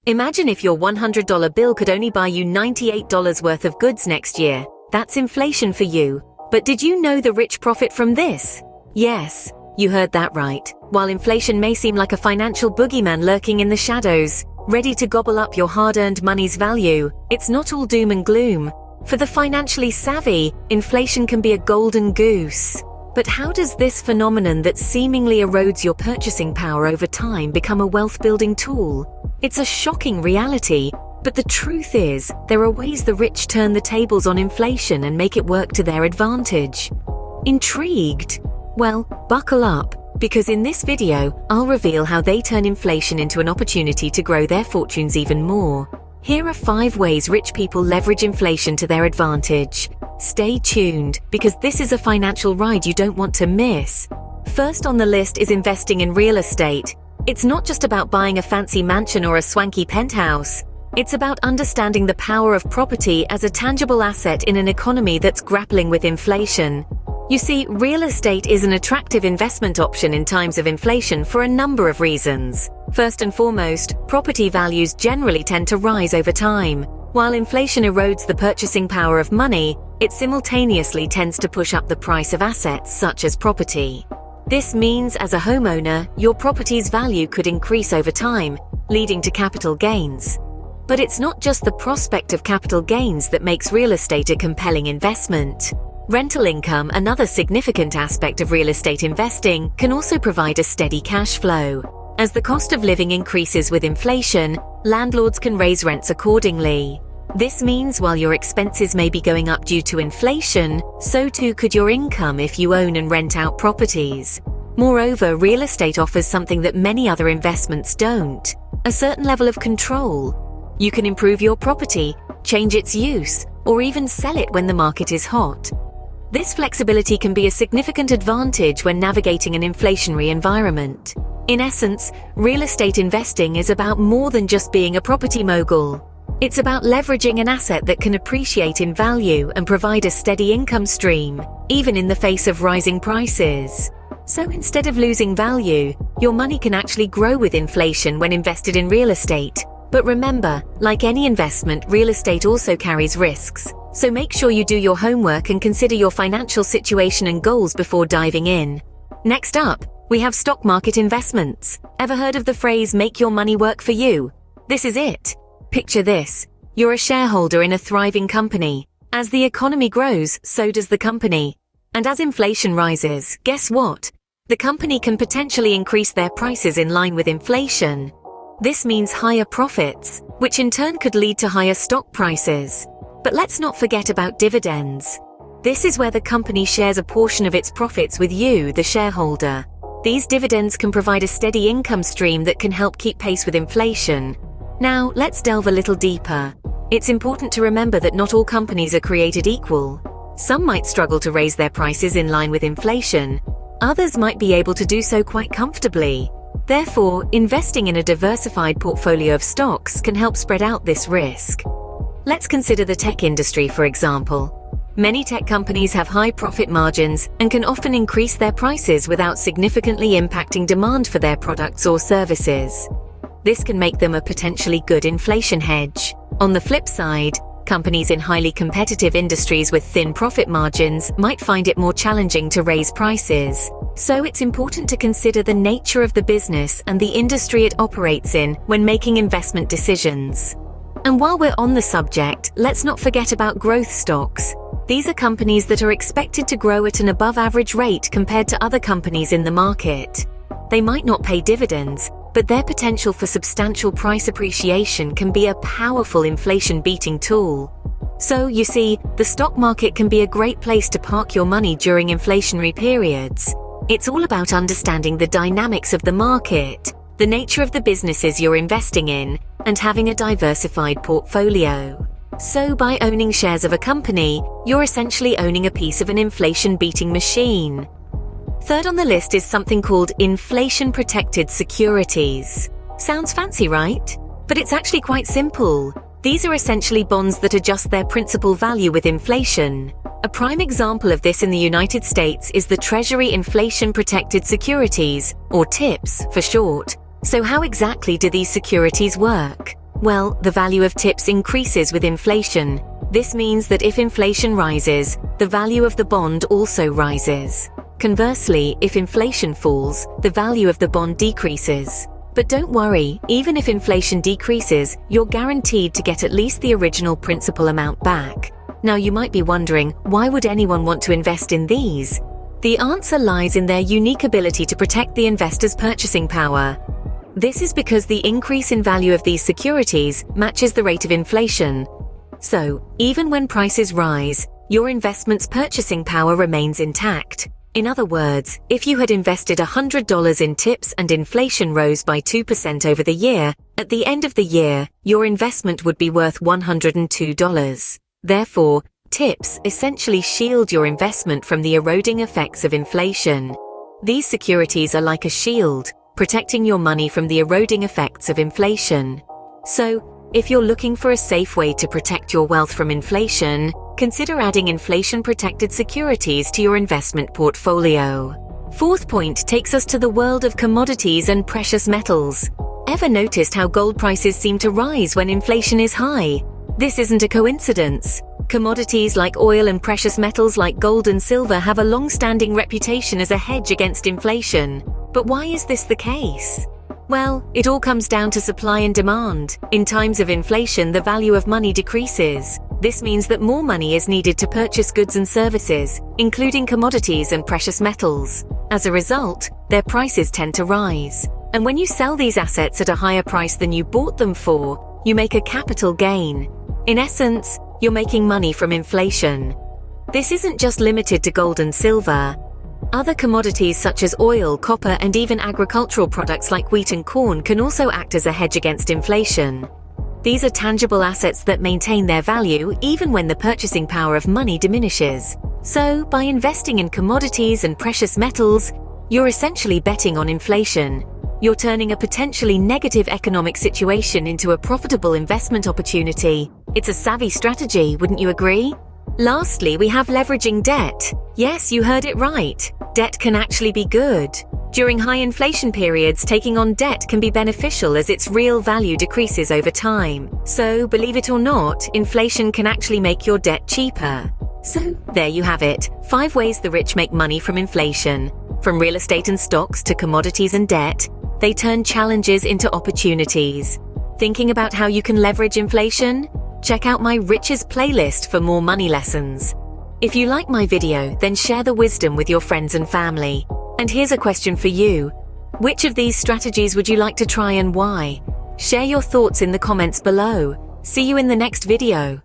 Imagine if your $100 bill could only buy you $98 worth of goods next year. That's inflation for you. But did you know the rich profit from this? Yes, you heard that right. While inflation may seem like a financial boogeyman lurking in the shadows, ready to gobble up your hard-earned money's value, it's not all doom and gloom. For the financially savvy, inflation can be a golden goose. But how does this phenomenon that seemingly erodes your purchasing power over time become a wealth-building tool? It's a shocking reality, but the truth is, there are ways the rich turn the tables on inflation and make it work to their advantage. Intrigued? Well, buckle up, because in this video, I'll reveal how they turn inflation into an opportunity to grow their fortunes even more. Here are 5 ways rich people leverage inflation to their advantage. Stay tuned, because this is a financial ride you don't want to miss. First on the list is investing in real estate. It's not just about buying a fancy mansion or a swanky penthouse. It's about understanding the power of property as a tangible asset in an economy that's grappling with inflation. You see, real estate is an attractive investment option in times of inflation for a number of reasons. First and foremost, property values generally tend to rise over time. While inflation erodes the purchasing power of money, it simultaneously tends to push up the price of assets such as property. This means, as a homeowner, your property's value could increase over time, leading to capital gains. But it's not just the prospect of capital gains that makes real estate a compelling investment. Rental income, another significant aspect of real estate investing, can also provide a steady cash flow. As the cost of living increases with inflation, landlords can raise rents accordingly. This means while your expenses may be going up due to inflation, so too could your income if you own and rent out properties. Moreover, real estate offers something that many other investments don't: a certain level of control. You can improve your property, change its use, or even sell it when the market is hot. This flexibility can be a significant advantage when navigating an inflationary environment. In essence, real estate investing is about more than just being a property mogul. It's about leveraging an asset that can appreciate in value and provide a steady income stream, even in the face of rising prices. So instead of losing value, your money can actually grow with inflation when invested in real estate. But remember, like any investment, real estate also carries risks. So make sure you do your homework and consider your financial situation and goals before diving in. Next up, we have stock market investments. Ever heard of the phrase, make your money work for you? This is it. Picture this. You're a shareholder in a thriving company. As the economy grows, so does the company. And as inflation rises, guess what? The company can potentially increase their prices in line with inflation. This means higher profits, which in turn could lead to higher stock prices. But let's not forget about dividends. This is where the company shares a portion of its profits with you, the shareholder. These dividends can provide a steady income stream that can help keep pace with inflation. Now, let's delve a little deeper. It's important to remember that not all companies are created equal. Some might struggle to raise their prices in line with inflation. Others might be able to do so quite comfortably. Therefore, investing in a diversified portfolio of stocks can help spread out this risk. Let's consider the tech industry, for example. Many tech companies have high profit margins and can often increase their prices without significantly impacting demand for their products or services. This can make them a potentially good inflation hedge. On the flip side, companies in highly competitive industries with thin profit margins might find it more challenging to raise prices. So it's important to consider the nature of the business and the industry it operates in when making investment decisions. And while we're on the subject, let's not forget about growth stocks. These are companies that are expected to grow at an above-average rate compared to other companies in the market. They might not pay dividends, but their potential for substantial price appreciation can be a powerful inflation-beating tool. So, you see, the stock market can be a great place to park your money during inflationary periods. It's all about understanding the dynamics of the market, the nature of the businesses you're investing in, and having a diversified portfolio. So by owning shares of a company, you're essentially owning a piece of an inflation-beating machine. Third on the list is something called inflation-protected securities. Sounds fancy, right? But it's actually quite simple. These are essentially bonds that adjust their principal value with inflation. A prime example of this in the United States is the Treasury Inflation-Protected Securities, or TIPS for short. So how exactly do these securities work? Well, the value of tips increases with inflation. This means that if inflation rises, the value of the bond also rises. Conversely, if inflation falls, the value of the bond decreases. But don't worry, even if inflation decreases, you're guaranteed to get at least the original principal amount back. Now you might be wondering, why would anyone want to invest in these? The answer lies in their unique ability to protect the investor's purchasing power. This is because the increase in value of these securities matches the rate of inflation. So, even when prices rise, your investment's purchasing power remains intact. In other words, if you had invested $100 in tips and inflation rose by 2% over the year, at the end of the year, your investment would be worth $102. Therefore, tips essentially shield your investment from the eroding effects of inflation. These securities are like a shield, protecting your money from the eroding effects of inflation. So, if you're looking for a safe way to protect your wealth from inflation, consider adding inflation-protected securities to your investment portfolio. Fourth point takes us to the world of commodities and precious metals. Ever noticed how gold prices seem to rise when inflation is high? This isn't a coincidence. Commodities like oil and precious metals like gold and silver have a long-standing reputation as a hedge against inflation. But why is this the case? Well, it all comes down to supply and demand. In times of inflation, the value of money decreases. This means that more money is needed to purchase goods and services, including commodities and precious metals. As a result, their prices tend to rise. And when you sell these assets at a higher price than you bought them for, you make a capital gain. In essence, you're making money from inflation. This isn't just limited to gold and silver. Other commodities such as oil, copper, and even agricultural products like wheat and corn can also act as a hedge against inflation. These are tangible assets that maintain their value even when the purchasing power of money diminishes. So, by investing in commodities and precious metals, you're essentially betting on inflation. You're turning a potentially negative economic situation into a profitable investment opportunity. It's a savvy strategy, wouldn't you agree? Lastly, we have leveraging debt. Yes, you heard it right. Debt can actually be good. During high inflation periods, taking on debt can be beneficial as its real value decreases over time. So, believe it or not, inflation can actually make your debt cheaper. So, there you have it. 5 ways the rich make money from inflation. From real estate and stocks to commodities and debt, they turn challenges into opportunities. Thinking about how you can leverage inflation? Check out my Riches playlist for more money lessons. If you like my video, then share the wisdom with your friends and family. And here's a question for you. Which of these strategies would you like to try and why? Share your thoughts in the comments below. See you in the next video.